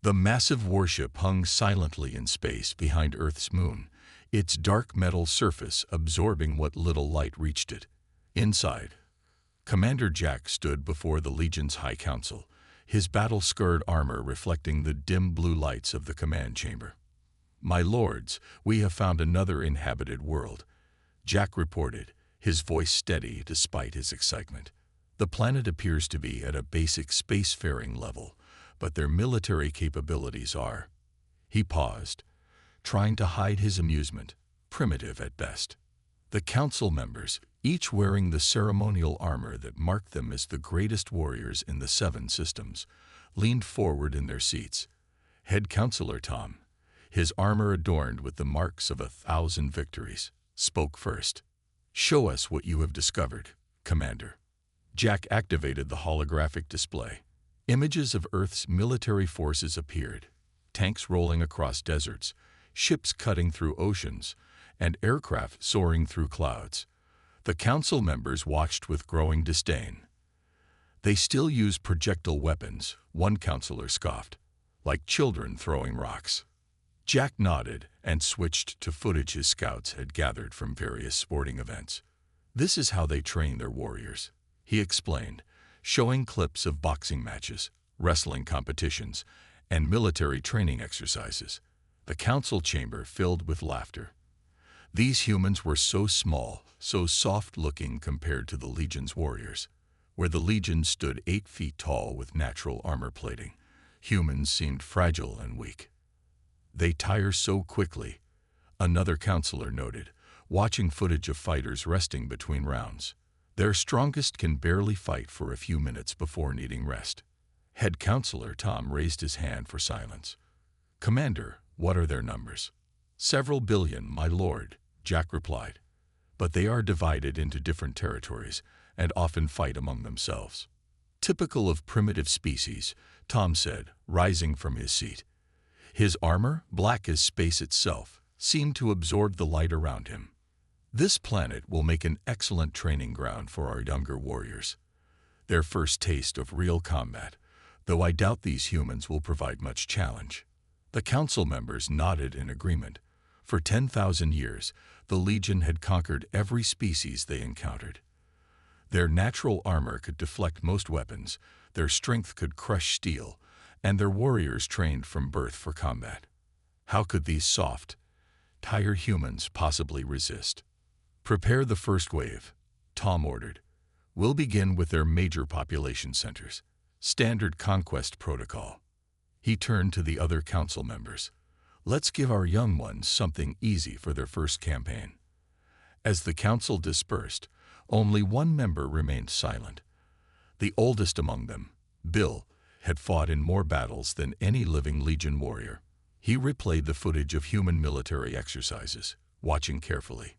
The massive warship hung silently in space behind Earth's moon, its dark metal surface absorbing what little light reached it. Inside, Commander Jack stood before the Legion's High Council, his battle-scarred armor reflecting the dim blue lights of the command chamber. "My lords, we have found another inhabited world," Jack reported, his voice steady despite his excitement. "The planet appears to be at a basic spacefaring level, but their military capabilities are—" He paused, trying to hide his amusement, primitive at best. The council members, each wearing the ceremonial armor that marked them as the greatest warriors in the 7 systems, leaned forward in their seats. Head Counselor Tom, his armor adorned with the marks of 1,000 victories, spoke first. "Show us what you have discovered, Commander." Jack activated the holographic display. Images of Earth's military forces appeared, tanks rolling across deserts, ships cutting through oceans, and aircraft soaring through clouds. The council members watched with growing disdain. "They still use projectile weapons," one counselor scoffed, "like children throwing rocks." Jack nodded and switched to footage his scouts had gathered from various sporting events. "This is how they train their warriors," he explained, showing clips of boxing matches, wrestling competitions, and military training exercises. The council chamber filled with laughter. These humans were so small, so soft-looking compared to the Legion's warriors. Where the Legion stood 8 feet tall with natural armor plating, humans seemed fragile and weak. "They tire so quickly," another counselor noted, watching footage of fighters resting between rounds. "Their strongest can barely fight for a few minutes before needing rest." Head Counselor Tom raised his hand for silence. "Commander, what are their numbers?" "Several billion, my lord," Jack replied. "But they are divided into different territories and often fight among themselves." "Typical of primitive species," Tom said, rising from his seat. His armor, black as space itself, seemed to absorb the light around him. "This planet will make an excellent training ground for our younger warriors. Their first taste of real combat, though I doubt these humans will provide much challenge." The council members nodded in agreement. For 10,000 years, the Legion had conquered every species they encountered. Their natural armor could deflect most weapons, their strength could crush steel, and their warriors trained from birth for combat. How could these soft, tired humans possibly resist? "Prepare the first wave," Tom ordered. "We'll begin with their major population centers. Standard conquest protocol." He turned to the other council members. "Let's give our young ones something easy for their first campaign." As the council dispersed, only one member remained silent. The oldest among them, Bill, had fought in more battles than any living Legion warrior. He replayed the footage of human military exercises, watching carefully.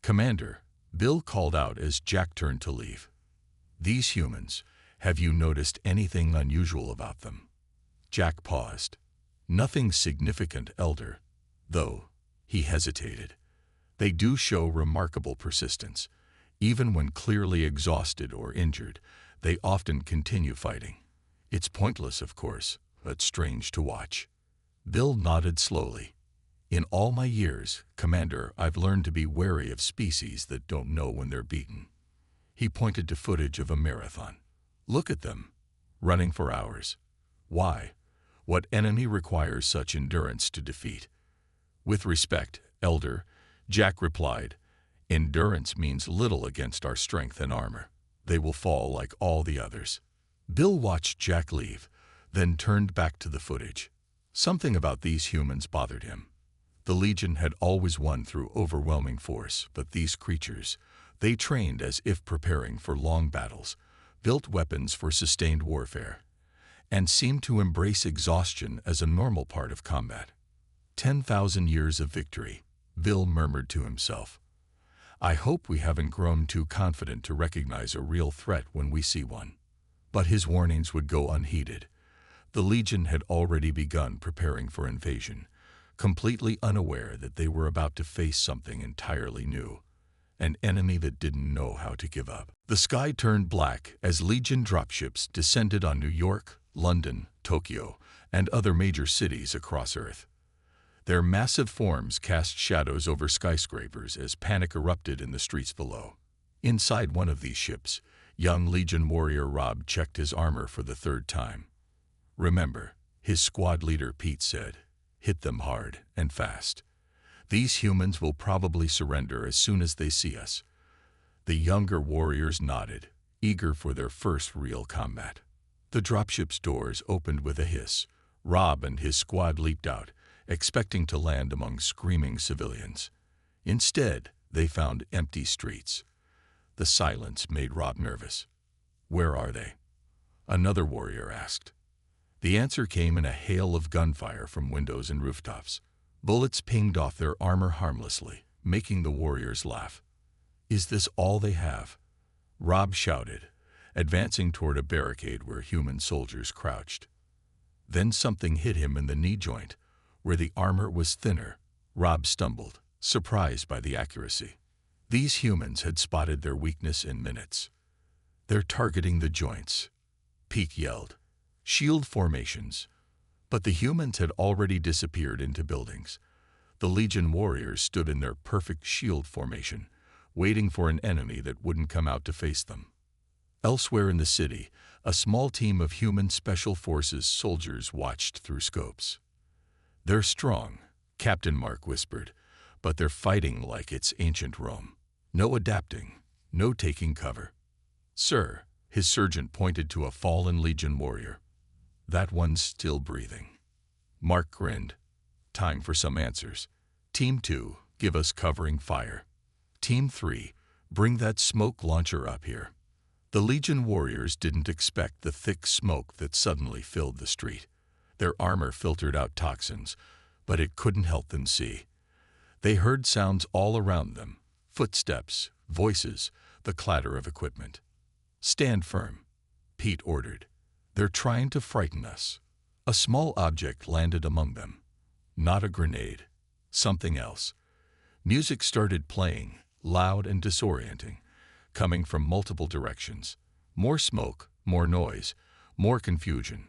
"Commander," Bill called out as Jack turned to leave. "These humans, have you noticed anything unusual about them?" Jack paused. "Nothing significant, Elder, though." He hesitated. "They do show remarkable persistence. Even when clearly exhausted or injured, they often continue fighting. It's pointless, of course, but strange to watch." Bill nodded slowly. "In all my years, Commander, I've learned to be wary of species that don't know when they're beaten." He pointed to footage of a marathon. "Look at them, running for hours. Why? What enemy requires such endurance to defeat?" "With respect, Elder," Jack replied, "endurance means little against our strength and armor. They will fall like all the others." Bill watched Jack leave, then turned back to the footage. Something about these humans bothered him. The Legion had always won through overwhelming force, but these creatures, they trained as if preparing for long battles, built weapons for sustained warfare, and seemed to embrace exhaustion as a normal part of combat. 10,000 years of victory, Bill murmured to himself. "I hope we haven't grown too confident to recognize a real threat when we see one." But his warnings would go unheeded. The Legion had already begun preparing for invasion, completely unaware that they were about to face something entirely new, an enemy that didn't know how to give up. The sky turned black as Legion dropships descended on New York, London, Tokyo, and other major cities across Earth. Their massive forms cast shadows over skyscrapers as panic erupted in the streets below. Inside one of these ships, young Legion warrior Rob checked his armor for the third time. "Remember," his squad leader Pete said, "hit them hard and fast. These humans will probably surrender as soon as they see us." The younger warriors nodded, eager for their first real combat. The dropship's doors opened with a hiss. Rob and his squad leaped out, expecting to land among screaming civilians. Instead, they found empty streets. The silence made Rob nervous. "Where are they?" another warrior asked. The answer came in a hail of gunfire from windows and rooftops. Bullets pinged off their armor harmlessly, making the warriors laugh. "Is this all they have?" Rob shouted, advancing toward a barricade where human soldiers crouched. Then something hit him in the knee joint, where the armor was thinner. Rob stumbled, surprised by the accuracy. These humans had spotted their weakness in minutes. "They're targeting the joints," Pete yelled. "Shield formations." But the humans had already disappeared into buildings. The Legion warriors stood in their perfect shield formation, waiting for an enemy that wouldn't come out to face them. Elsewhere in the city, a small team of human special forces soldiers watched through scopes. "They're strong," Captain Mark whispered, "but they're fighting like it's ancient Rome. No adapting, no taking cover." "Sir," his sergeant pointed to a fallen Legion warrior. "That one's still breathing." Mark grinned. "Time for some answers. Team 2, give us covering fire. Team 3, bring that smoke launcher up here." The Legion warriors didn't expect the thick smoke that suddenly filled the street. Their armor filtered out toxins, but it couldn't help them see. They heard sounds all around them: footsteps, voices, the clatter of equipment. "Stand firm," Pete ordered. "They're trying to frighten us." A small object landed among them. Not a grenade. Something else. Music started playing, loud and disorienting, coming from multiple directions. More smoke, more noise, more confusion.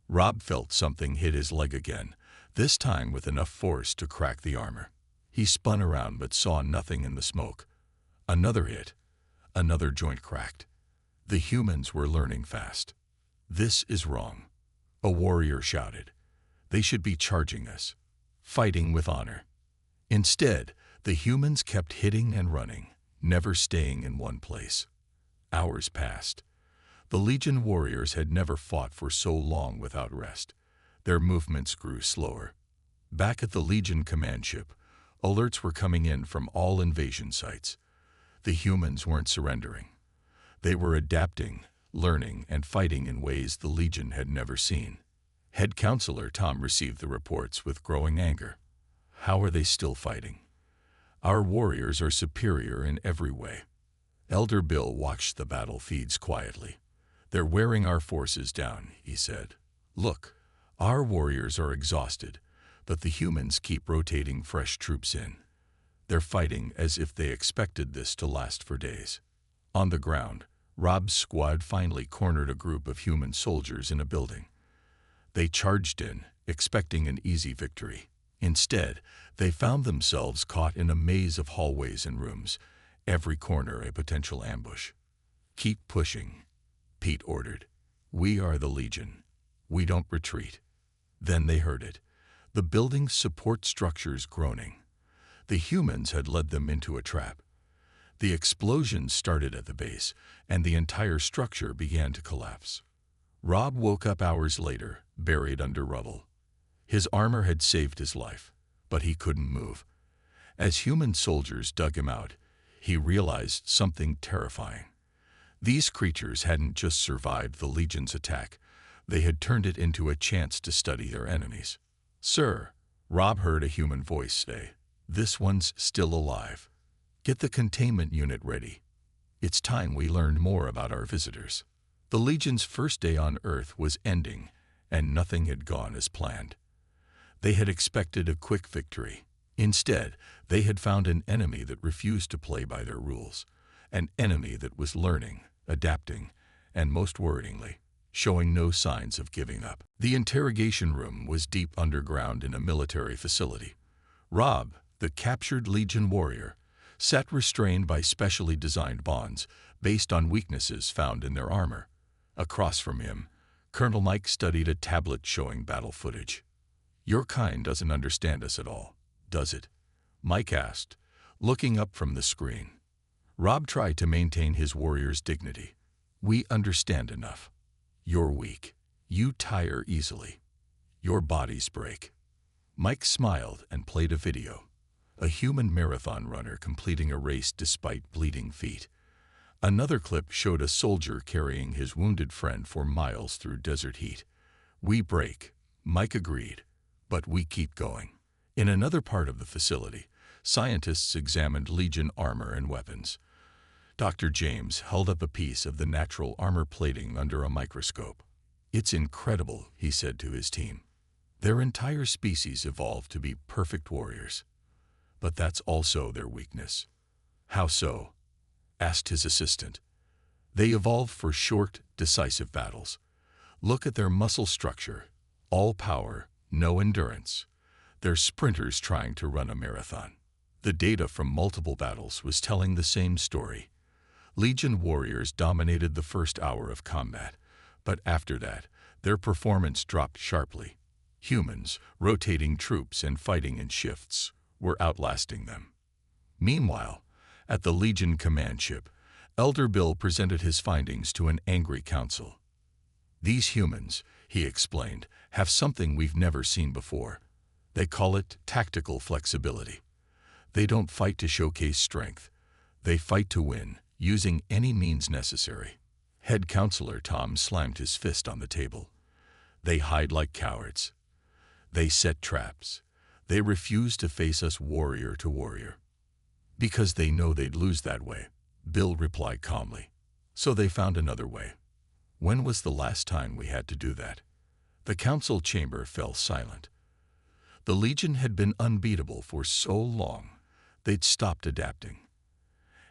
Rob felt something hit his leg again, this time with enough force to crack the armor. He spun around but saw nothing in the smoke. Another hit. Another joint cracked. The humans were learning fast. "This is wrong," a warrior shouted. "They should be charging us, fighting with honor." Instead, the humans kept hitting and running, never staying in one place. Hours passed. The Legion warriors had never fought for so long without rest. Their movements grew slower. Back at the Legion command ship, alerts were coming in from all invasion sites. The humans weren't surrendering. They were adapting, learning, and fighting in ways the Legion had never seen. Head Counselor Tom received the reports with growing anger. "How are they still fighting? Our warriors are superior in every way." Elder Bill watched the battle feeds quietly. "They're wearing our forces down," he said. "Look, our warriors are exhausted, but the humans keep rotating fresh troops in. They're fighting as if they expected this to last for days." On the ground, Rob's squad finally cornered a group of human soldiers in a building. They charged in, expecting an easy victory. Instead, they found themselves caught in a maze of hallways and rooms, every corner a potential ambush. "Keep pushing," Pete ordered. "We are the Legion. We don't retreat." Then they heard it, the building's support structures groaning. The humans had led them into a trap. The explosions started at the base, and the entire structure began to collapse. Rob woke up hours later, buried under rubble. His armor had saved his life, but he couldn't move. As human soldiers dug him out, he realized something terrifying. These creatures hadn't just survived the Legion's attack, they had turned it into a chance to study their enemies. "Sir," Rob heard a human voice say, "this one's still alive. Get the containment unit ready. It's time we learned more about our visitors." The Legion's first day on Earth was ending, and nothing had gone as planned. They had expected a quick victory. Instead, they had found an enemy that refused to play by their rules, an enemy that was learning, adapting, and most worryingly, showing no signs of giving up. The interrogation room was deep underground in a military facility. Rob, the captured Legion warrior, sat restrained by specially designed bonds based on weaknesses found in their armor. Across from him, Colonel Mike studied a tablet showing battle footage. "Your kind doesn't understand us at all, does it?" Mike asked, looking up from the screen. Rob tried to maintain his warrior's dignity. "We understand enough. You're weak. You tire easily. Your bodies break." Mike smiled and played a video. A human marathon runner completing a race despite bleeding feet. Another clip showed a soldier carrying his wounded friend for miles through desert heat. "We break," Mike agreed, "but we keep going." In another part of the facility, scientists examined Legion armor and weapons. Dr. James held up a piece of the natural armor plating under a microscope. "It's incredible," he said to his team. "Their entire species evolved to be perfect warriors. But that's also their weakness." "How so?" asked his assistant. "They evolved for short, decisive battles. Look at their muscle structure. All power, no endurance. They're sprinters trying to run a marathon." The data from multiple battles was telling the same story. Legion warriors dominated the first hour of combat, but after that, their performance dropped sharply. Humans, rotating troops and fighting in shifts, were outlasting them. Meanwhile, at the Legion command ship, Elder Bill presented his findings to an angry council. "These humans," he explained, "have something we've never seen before. They call it tactical flexibility. They don't fight to showcase strength. They fight to win, using any means necessary." Head Counselor Tom slammed his fist on the table. "They hide like cowards. They set traps. They refuse to face us warrior to warrior." "Because they know they'd lose that way," Bill replied calmly. "So they found another way." "When was the last time we had to do that?" The council chamber fell silent. The Legion had been unbeatable for so long, they'd stopped adapting.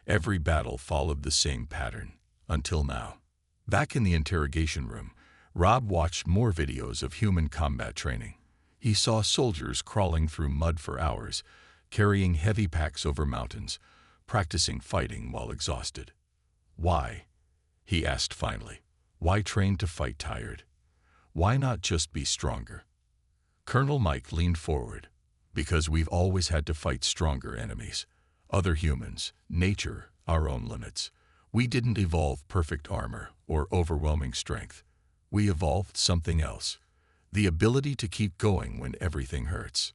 Every battle followed the same pattern, until now. Back in the interrogation room, Rob watched more videos of human combat training. He saw soldiers crawling through mud for hours, carrying heavy packs over mountains, practicing fighting while exhausted. "Why?" he asked finally. "Why train to fight tired? Why not just be stronger?" Colonel Mike leaned forward. "Because we've always had to fight stronger enemies. Other humans, nature, our own limits. We didn't evolve perfect armor or overwhelming strength. We evolved something else. The ability to keep going when everything hurts."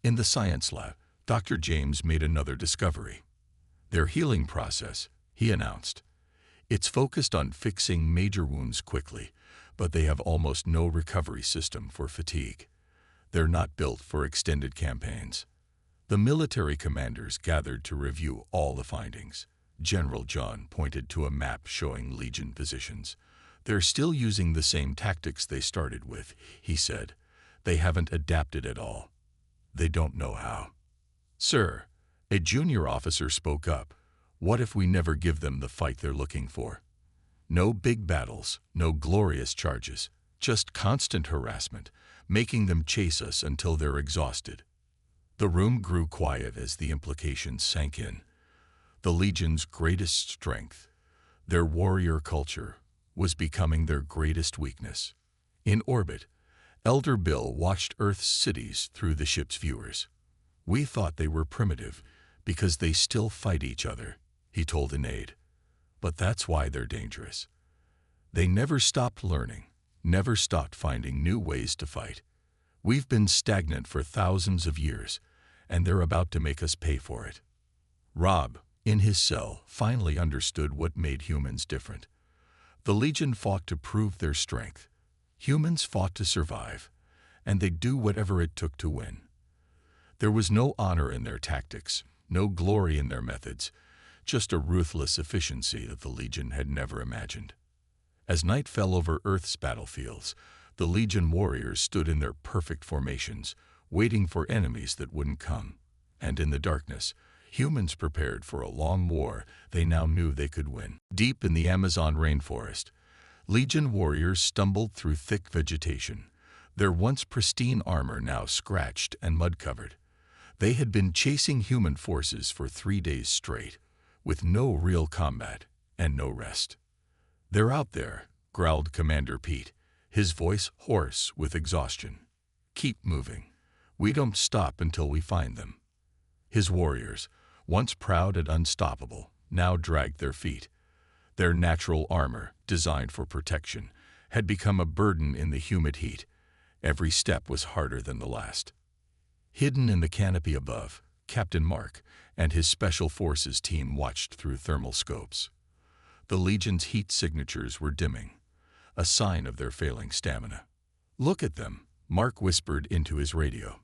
In the science lab, Dr. James made another discovery. "Their healing process," he announced. "It's focused on fixing major wounds quickly, but they have almost no recovery system for fatigue. They're not built for extended campaigns." The military commanders gathered to review all the findings. General John pointed to a map showing Legion positions. "They're still using the same tactics they started with," he said. "They haven't adapted at all. They don't know how." "Sir," a junior officer spoke up, "what if we never give them the fight they're looking for? No big battles, no glorious charges, just constant harassment, making them chase us until they're exhausted." The room grew quiet as the implications sank in. The Legion's greatest strength, their warrior culture, was becoming their greatest weakness. In orbit, Elder Bill watched Earth's cities through the ship's viewers. "We thought they were primitive because they still fight each other," he told an aide. "But that's why they're dangerous. They never stopped learning, never stopped finding new ways to fight. We've been stagnant for thousands of years, and they're about to make us pay for it." Rob, in his cell, finally understood what made humans different. The Legion fought to prove their strength. Humans fought to survive, and they'd do whatever it took to win. There was no honor in their tactics, no glory in their methods, just a ruthless efficiency that the Legion had never imagined. As night fell over Earth's battlefields, the Legion warriors stood in their perfect formations, waiting for enemies that wouldn't come. And in the darkness, humans prepared for a long war they now knew they could win. Deep in the Amazon rainforest, Legion warriors stumbled through thick vegetation, their once pristine armor now scratched and mud-covered. They had been chasing human forces for 3 days straight, with no real combat and no rest. "They're out there," growled Commander Pete, his voice hoarse with exhaustion. "Keep moving. We don't stop until we find them." His warriors, once proud and unstoppable, now dragged their feet. Their natural armor, designed for protection, had become a burden in the humid heat. Every step was harder than the last. Hidden in the canopy above, Captain Mark and his Special Forces team watched through thermal scopes. The Legion's heat signatures were dimming, a sign of their failing stamina. "Look at them," Mark whispered into his radio.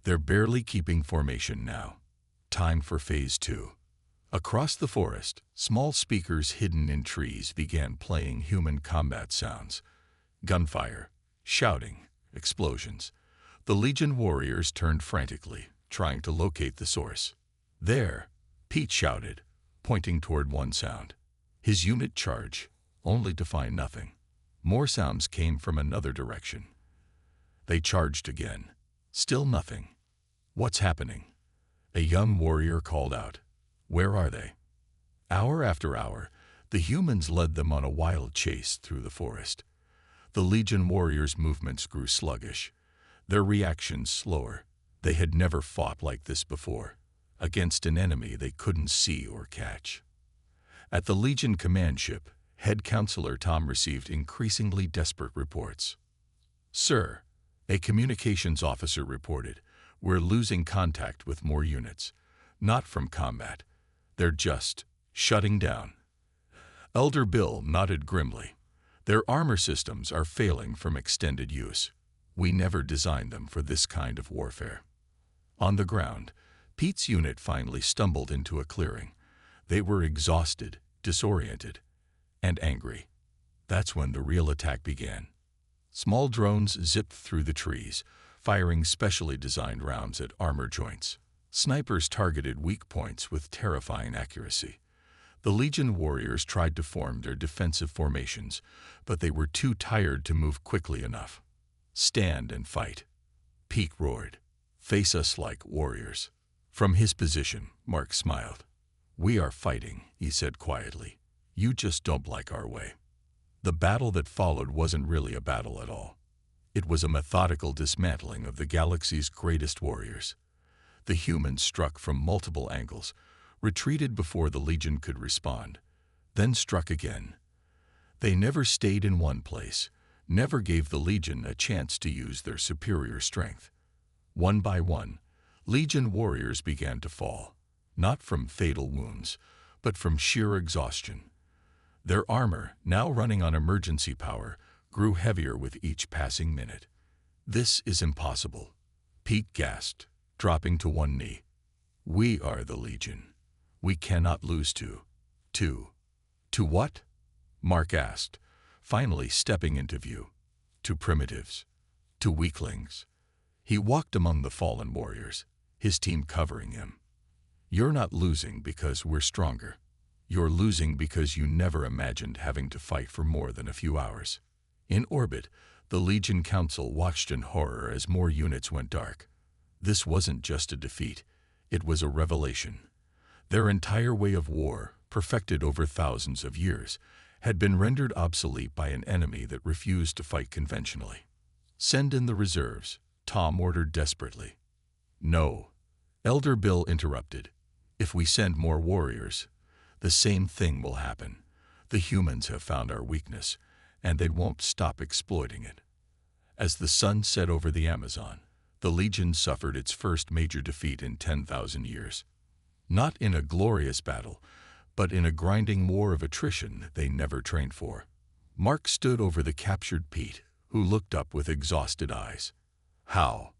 "They're barely keeping formation now. Time for Phase 2. Across the forest, small speakers hidden in trees began playing human combat sounds. Gunfire, shouting, explosions. The Legion warriors turned frantically, trying to locate the source. "There!" Pete shouted, pointing toward one sound. His unit charged, only to find nothing. More sounds came from another direction. They charged again. Still nothing. "What's happening?" A young warrior called out. "Where are they?" Hour after hour, the humans led them on a wild chase through the forest. The Legion warriors' movements grew sluggish, their reactions slower. They had never fought like this before, against an enemy they couldn't see or catch. At the Legion command ship, Head Counselor Tom received increasingly desperate reports. "Sir," a communications officer reported, "we're losing contact with more units. Not from combat. They're just shutting down." Elder Bill nodded grimly. "Their armor systems are failing from extended use. We never designed them for this kind of warfare." On the ground, Pete's unit finally stumbled into a clearing. They were exhausted, disoriented, and angry. That's when the real attack began. Small drones zipped through the trees, firing specially designed rounds at armor joints. Snipers targeted weak points with terrifying accuracy. The Legion warriors tried to form their defensive formations, but they were too tired to move quickly enough. "Stand and fight," Pete roared. "Face us like warriors." From his position, Mark smiled. "We are fighting," he said quietly. "You just don't like our way." The battle that followed wasn't really a battle at all. It was a methodical dismantling of the galaxy's greatest warriors. The humans struck from multiple angles, retreated before the Legion could respond, then struck again. They never stayed in one place, never gave the Legion a chance to use their superior strength. One by one, Legion warriors began to fall, not from fatal wounds, but from sheer exhaustion. Their armor, now running on emergency power, grew heavier with each passing minute. "This is impossible," Pete gasped, dropping to one knee. "We are the Legion. We cannot lose to what?" Mark asked, finally stepping into view. "To primitives. To weaklings." He walked among the fallen warriors, his team covering him. "You're not losing because we're stronger. You're losing because you never imagined having to fight for more than a few hours." In orbit, the Legion Council watched in horror as more units went dark. This wasn't just a defeat, it was a revelation. Their entire way of war, perfected over thousands of years, had been rendered obsolete by an enemy that refused to fight conventionally. "Send in the reserves," Tom ordered desperately. "No," Elder Bill interrupted. "If we send more warriors, the same thing will happen. The humans have found our weakness, and they won't stop exploiting it." As the sun set over the Amazon, the Legion suffered its first major defeat in 10,000 years. Not in a glorious battle, but in a grinding war of attrition they never trained for. Mark stood over the captured Pete, who looked up with exhausted eyes. "How?"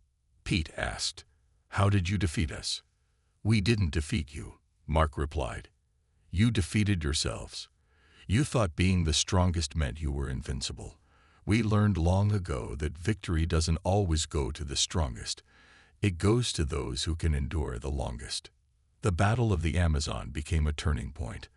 Pete asked. "How did you defeat us?" "We didn't defeat you," Mark replied. "You defeated yourselves. You thought being the strongest meant you were invincible. We learned long ago that victory doesn't always go to the strongest. It goes to those who can endure the longest." The Battle of the Amazon became a turning point.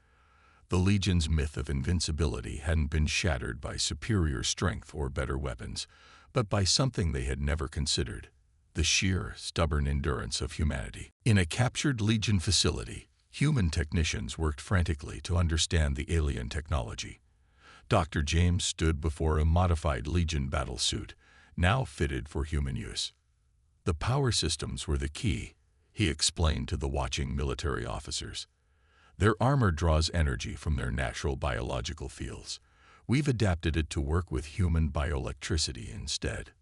The Legion's myth of invincibility hadn't been shattered by superior strength or better weapons, but by something they had never considered: the sheer, stubborn endurance of humanity. In a captured Legion facility, human technicians worked frantically to understand the alien technology. Dr. James stood before a modified Legion battlesuit, now fitted for human use. The power systems were the key, he explained to the watching military officers. Their armor draws energy from their natural biological fields. We've adapted it to work with human bioelectricity instead.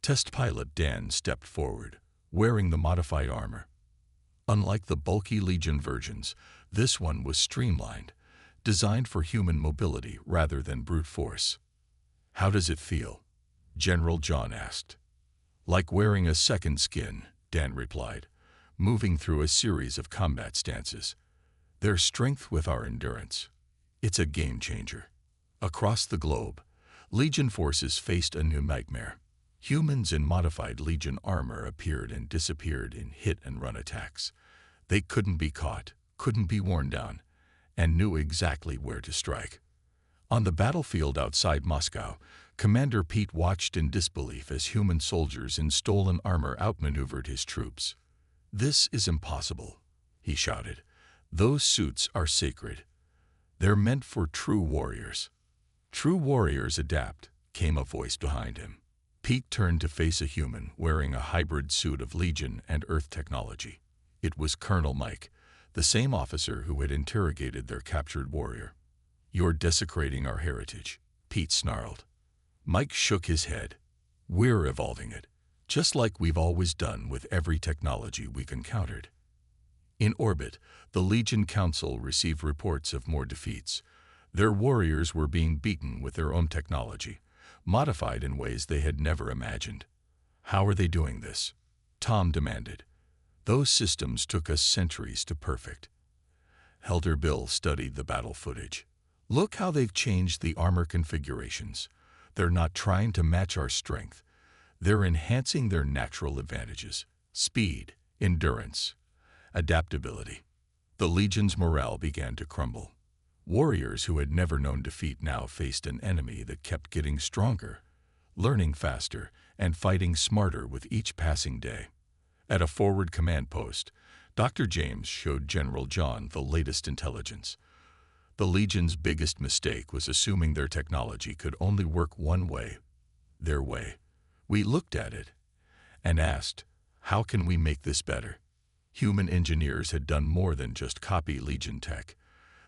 Test pilot Dan stepped forward, wearing the modified armor. Unlike the bulky Legion versions, this one was streamlined, designed for human mobility rather than brute force. "How does it feel?" General John asked. "Like wearing a second skin," Dan replied, moving through a series of combat stances. "Their strength with our endurance. It's a game changer." Across the globe, Legion forces faced a new nightmare. Humans in modified Legion armor appeared and disappeared in hit-and-run attacks. They couldn't be caught, couldn't be worn down, and knew exactly where to strike. On the battlefield outside Moscow, Commander Pete watched in disbelief as human soldiers in stolen armor outmaneuvered his troops. "This is impossible," he shouted. "Those suits are sacred. They're meant for true warriors." "True warriors adapt," came a voice behind him. Pete turned to face a human wearing a hybrid suit of Legion and Earth technology. It was Colonel Mike, the same officer who had interrogated their captured warrior. "You're desecrating our heritage," Pete snarled. Mike shook his head. "We're evolving it, just like we've always done with every technology we've encountered." In orbit, the Legion Council received reports of more defeats. Their warriors were being beaten with their own technology, modified in ways they had never imagined. "How are they doing this?" Tom demanded. "Those systems took us centuries to perfect." Elder Bill studied the battle footage. "Look how they've changed the armor configurations. They're not trying to match our strength. They're enhancing their natural advantages: speed, endurance, adaptability." The Legion's morale began to crumble. Warriors who had never known defeat now faced an enemy that kept getting stronger, learning faster, and fighting smarter with each passing day. At a forward command post, Dr. James showed General John the latest intelligence. The Legion's biggest mistake was assuming their technology could only work one way, their way. "We looked at it and asked, how can we make this better?" Human engineers had done more than just copy Legion tech.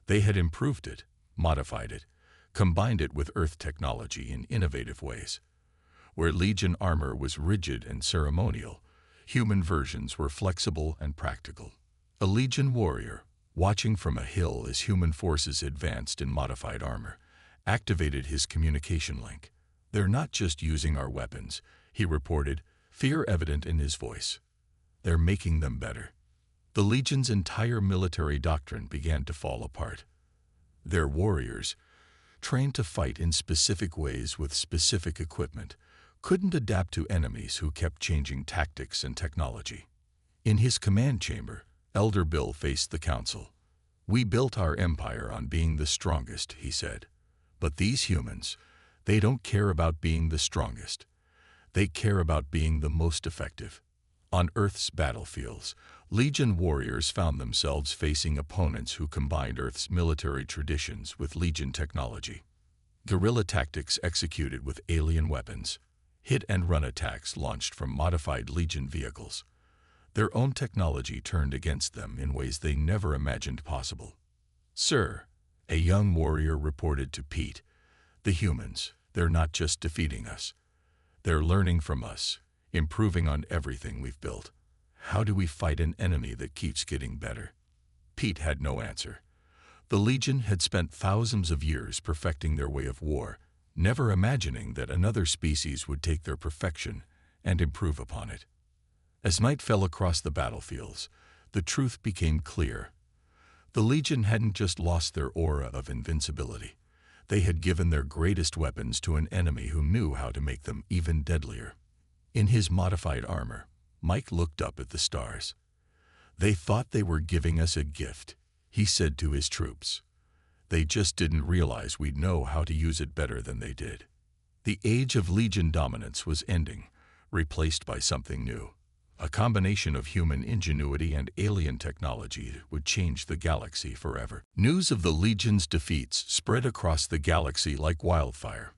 They had improved it, modified it, combined it with Earth technology in innovative ways. Where Legion armor was rigid and ceremonial, human versions were flexible and practical. A Legion warrior, watching from a hill as human forces advanced in modified armor, activated his communication link. "They're not just using our weapons," he reported, fear evident in his voice. "They're making them better." The Legion's entire military doctrine began to fall apart. Their warriors, trained to fight in specific ways with specific equipment, couldn't adapt to enemies who kept changing tactics and technology. In his command chamber, Elder Bill faced the council. "We built our empire on being the strongest," he said. "But these humans, they don't care about being the strongest. They care about being the most effective." On Earth's battlefields, Legion warriors found themselves facing opponents who combined Earth's military traditions with Legion technology. Guerrilla tactics executed with alien weapons, hit-and-run attacks launched from modified Legion vehicles. Their own technology turned against them in ways they never imagined possible. "Sir," a young warrior reported to Pete, "the humans, they're not just defeating us. They're learning from us, improving on everything we've built. How do we fight an enemy that keeps getting better?" Pete had no answer. The Legion had spent thousands of years perfecting their way of war, never imagining that another species would take their perfection and improve upon it. As night fell across the battlefields, the truth became clear. The Legion hadn't just lost their aura of invincibility. They had given their greatest weapons to an enemy who knew how to make them even deadlier. In his modified armor, Mike looked up at the stars. "They thought they were giving us a gift," he said to his troops. They just didn't realize we'd know how to use it better than they did. The age of Legion dominance was ending, replaced by something new. A combination of human ingenuity and alien technology would change the galaxy forever. News of the Legion's defeats spread across the galaxy like wildfire.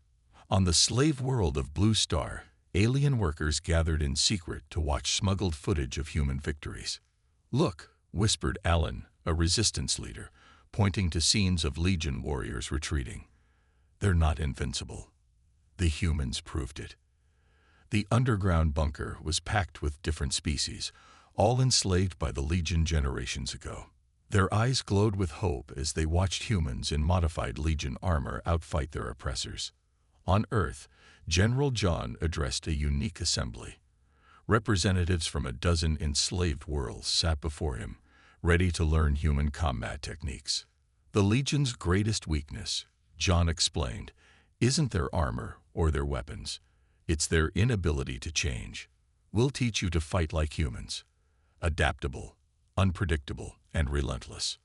On the slave world of Blue Star, alien workers gathered in secret to watch smuggled footage of human victories. "Look," whispered Alan, a resistance leader, pointing to scenes of Legion warriors retreating. "They're not invincible." The humans proved it. The underground bunker was packed with different species, all enslaved by the Legion generations ago. Their eyes glowed with hope as they watched humans in modified Legion armor outfight their oppressors. On Earth, General John addressed a unique assembly. Representatives from a dozen enslaved worlds sat before him, ready to learn human combat techniques. The Legion's greatest weakness, John explained, isn't their armor or their weapons. It's their inability to change. "We'll teach you to fight like humans. Adaptable, unpredictable, and relentless."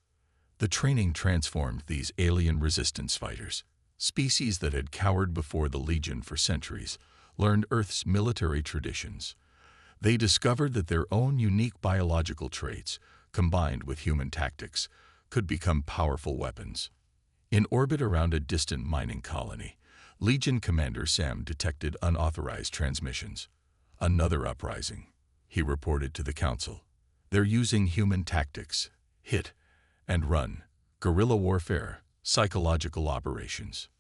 The training transformed these alien resistance fighters. Species that had cowered before the Legion for centuries learned Earth's military traditions. They discovered that their own unique biological traits, combined with human tactics, could become powerful weapons. In orbit around a distant mining colony, Legion Commander Sam detected unauthorized transmissions. "Another uprising," he reported to the Council. "They're using human tactics, hit and run, guerrilla warfare, psychological operations."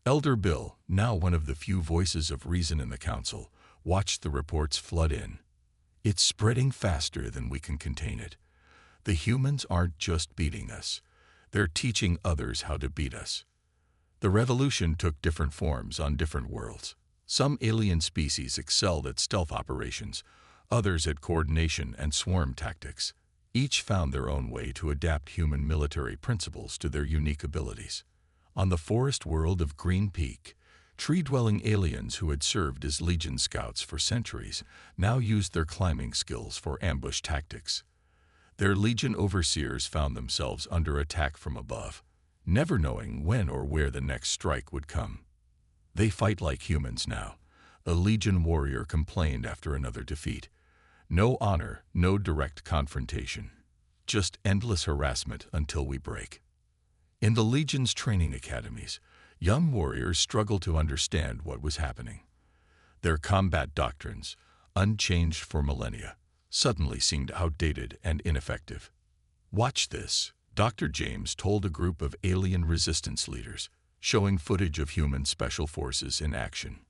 Elder Bill, now one of the few voices of reason in the Council, watched the reports flood in. "It's spreading faster than we can contain it. The humans aren't just beating us. They're teaching others how to beat us." The revolution took different forms on different worlds. Some alien species excelled at stealth operations, others at coordination and swarm tactics. Each found their own way to adapt human military principles to their unique abilities. On the forest world of Green Peak, tree-dwelling aliens who had served as Legion scouts for centuries now used their climbing skills for ambush tactics. Their Legion overseers found themselves under attack from above, never knowing when or where the next strike would come. "They fight like humans now," a Legion warrior complained after another defeat. "No honor, no direct confrontation. Just endless harassment until we break." In the Legion's training academies, young warriors struggled to understand what was happening. Their combat doctrines, unchanged for millennia, suddenly seemed outdated and ineffective. "Watch this," Dr. James told a group of alien resistance leaders, showing footage of human special forces in action.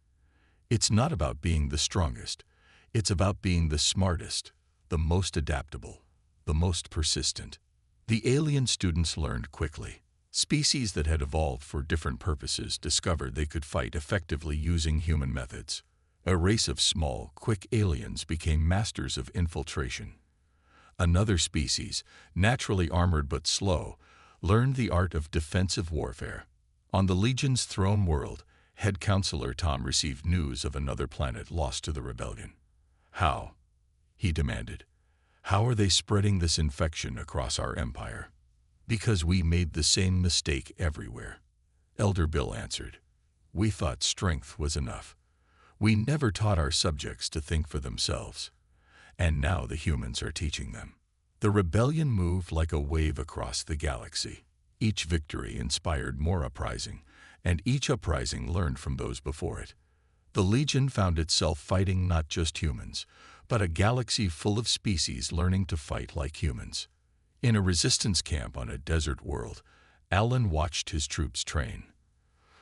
"It's not about being the strongest. It's about being the smartest, the most adaptable, the most persistent." The alien students learned quickly. Species that had evolved for different purposes discovered they could fight effectively using human methods. A race of small, quick aliens became masters of infiltration. Another species, naturally armored but slow, learned the art of defensive warfare. On the Legion's throne world, head counselor Tom received news of another planet lost to the rebellion. "How?" he demanded. "How are they spreading this infection across our empire?" "Because we made the same mistake everywhere," Elder Bill answered. "We thought strength was enough. We never taught our subjects to think for themselves. And now the humans are teaching them." The rebellion moved like a wave across the galaxy. Each victory inspired more uprising, and each uprising learned from those before it. The Legion found itself fighting not just humans, but a galaxy full of species learning to fight like humans. In a resistance camp on a desert world, Alan watched his troops train.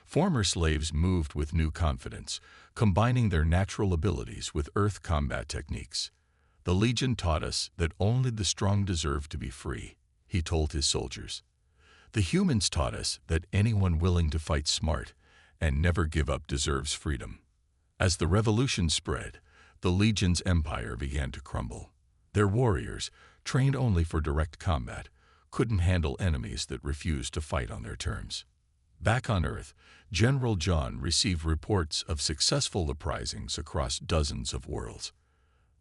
Former slaves moved with new confidence, combining their natural abilities with Earth combat techniques. "The Legion taught us that only the strong deserve to be free," he told his soldiers. "The humans taught us that anyone willing to fight smart and never give up deserves freedom." As the revolution spread, the Legion's empire began to crumble. Their warriors, trained only for direct combat, couldn't handle enemies that refused to fight on their terms. Back on Earth, General John received reports of successful uprisings across dozens of worlds.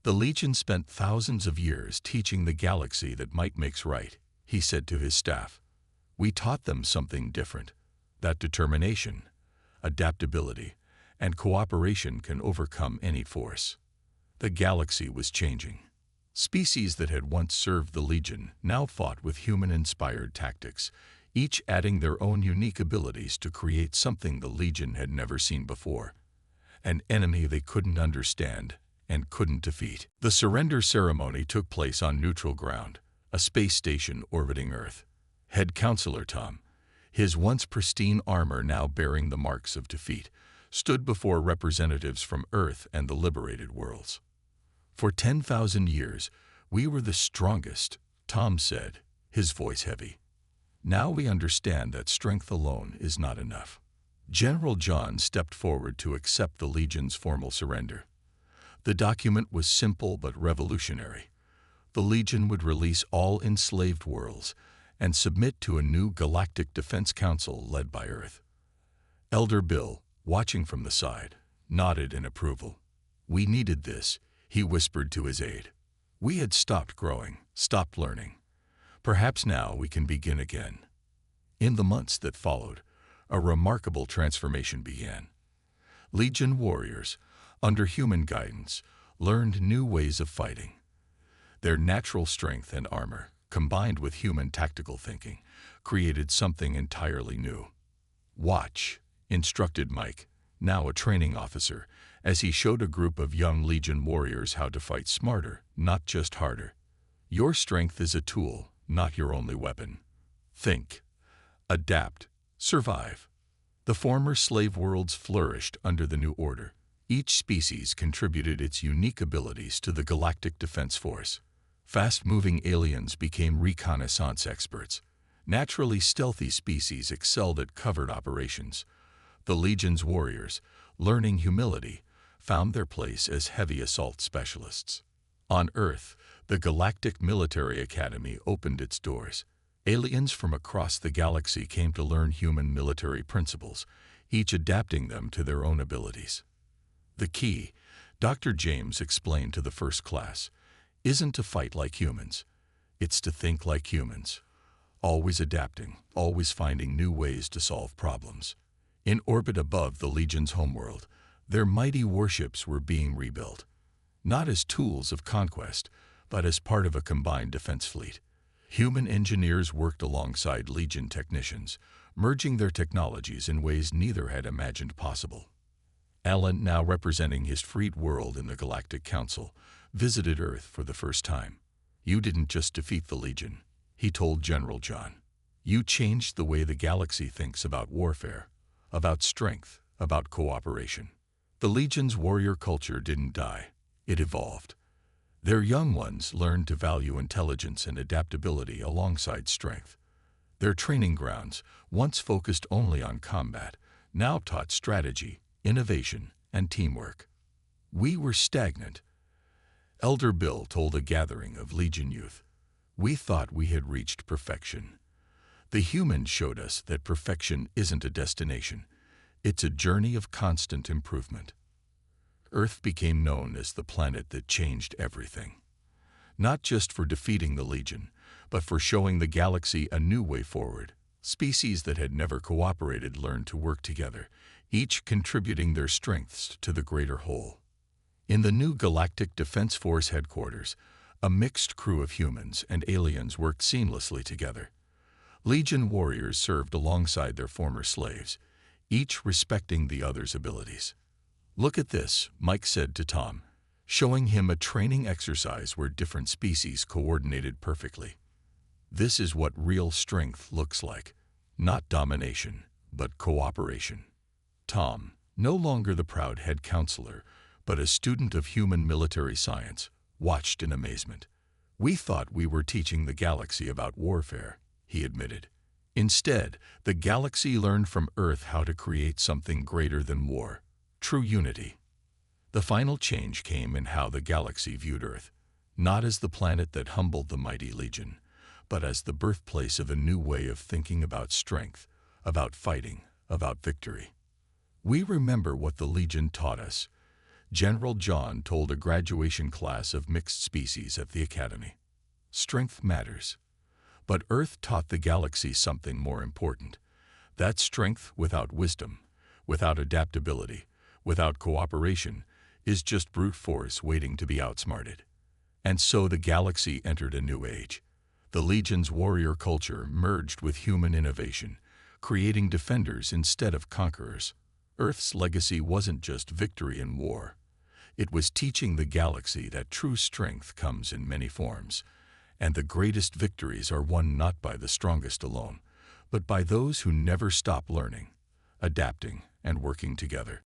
"The Legion spent thousands of years teaching the galaxy that might makes right," he said to his staff. We taught them something different, that determination, adaptability, and cooperation can overcome any force. The galaxy was changing. Species that had once served the Legion now fought with human-inspired tactics, each adding their own unique abilities to create something the Legion had never seen before. An enemy they couldn't understand and couldn't defeat. The surrender ceremony took place on neutral ground, a space station orbiting Earth. Head Counselor Tom, his once pristine armor now bearing the marks of defeat, stood before representatives from Earth and the liberated worlds. "For 10,000 years, we were the strongest," Tom said, his voice heavy. "Now we understand that strength alone is not enough." General John stepped forward to accept the Legion's formal surrender. The document was simple but revolutionary. The Legion would release all enslaved worlds and submit to a new Galactic Defense Council led by Earth. Elder Bill, watching from the side, nodded in approval. "We needed this," he whispered to his aide. "We had stopped growing, stopped learning. Perhaps now we can begin again." In the months that followed, a remarkable transformation began. Legion warriors, under human guidance, learned new ways of fighting. Their natural strength and armor, combined with human tactical thinking, created something entirely new. "Watch," instructed Mike, now a training officer, as he showed a group of young Legion warriors how to fight smarter, not just harder. "Your strength is a tool, not your only weapon. Think, adapt, survive." The former slave worlds flourished under the new order. Each species contributed its unique abilities to the Galactic Defense Force. Fast-moving aliens became reconnaissance experts. Naturally stealthy species excelled at covert operations. The Legion's warriors, learning humility, found their place as heavy assault specialists. On Earth, the Galactic Military Academy opened its doors. Aliens from across the galaxy came to learn human military principles, each adapting them to their own abilities. "The key," Dr. James explained to the first class, "isn't to fight like humans. It's to think like humans, always adapting, always finding new ways to solve problems." In orbit above the Legion's homeworld, their mighty warships were being rebuilt, not as tools of conquest, but as part of a combined defense fleet. Human engineers worked alongside Legion technicians, merging their technologies in ways neither had imagined possible. Alan, now representing his freed world in the Galactic Council, visited Earth for the first time. "You didn't just defeat the Legion," he told General John. "You changed the way the galaxy thinks about warfare, about strength, about cooperation." The Legion's warrior culture didn't die. It evolved. Their young ones learned to value intelligence and adaptability alongside strength. Their training grounds, once focused only on combat, now taught strategy, innovation, and teamwork. "We were stagnant," Elder Bill told a gathering of Legion youth. "We thought we had reached perfection. The humans showed us that perfection isn't a destination. It's a journey of constant improvement." Earth became known as the planet that changed everything. Not just for defeating the Legion, but for showing the galaxy a new way forward. Species that had never cooperated learned to work together, each contributing their strengths to the greater whole. In the new Galactic Defense Force headquarters, a mixed crew of humans and aliens worked seamlessly together. Legion warriors served alongside their former slaves, each respecting the other's abilities. "Look at this," Mike said to Tom, showing him a training exercise where different species coordinated perfectly. "This is what real strength looks like. Not domination, but cooperation." Tom, no longer the proud head counselor, but a student of human military science, watched in amazement. "We thought we were teaching the galaxy about warfare," he admitted. "Instead, the galaxy learned from Earth how to create something greater than war, true unity." The final change came in how the galaxy viewed Earth, not as the planet that humbled the mighty Legion, but as the birthplace of a new way of thinking about strength, about fighting, about victory. "We remember what the Legion taught us," General John told a graduation class of mixed species at the Academy. "Strength matters, But Earth taught the galaxy something more important. That strength without wisdom, without adaptability, without cooperation, is just brute force waiting to be outsmarted. And so the galaxy entered a new age. The Legion's warrior culture merged with human innovation, creating defenders instead of conquerors. Earth's legacy wasn't just victory in war. It was teaching the galaxy that true strength comes in many forms, and the greatest victories are won not by the strongest alone, but by those who never stop learning, adapting, and working together.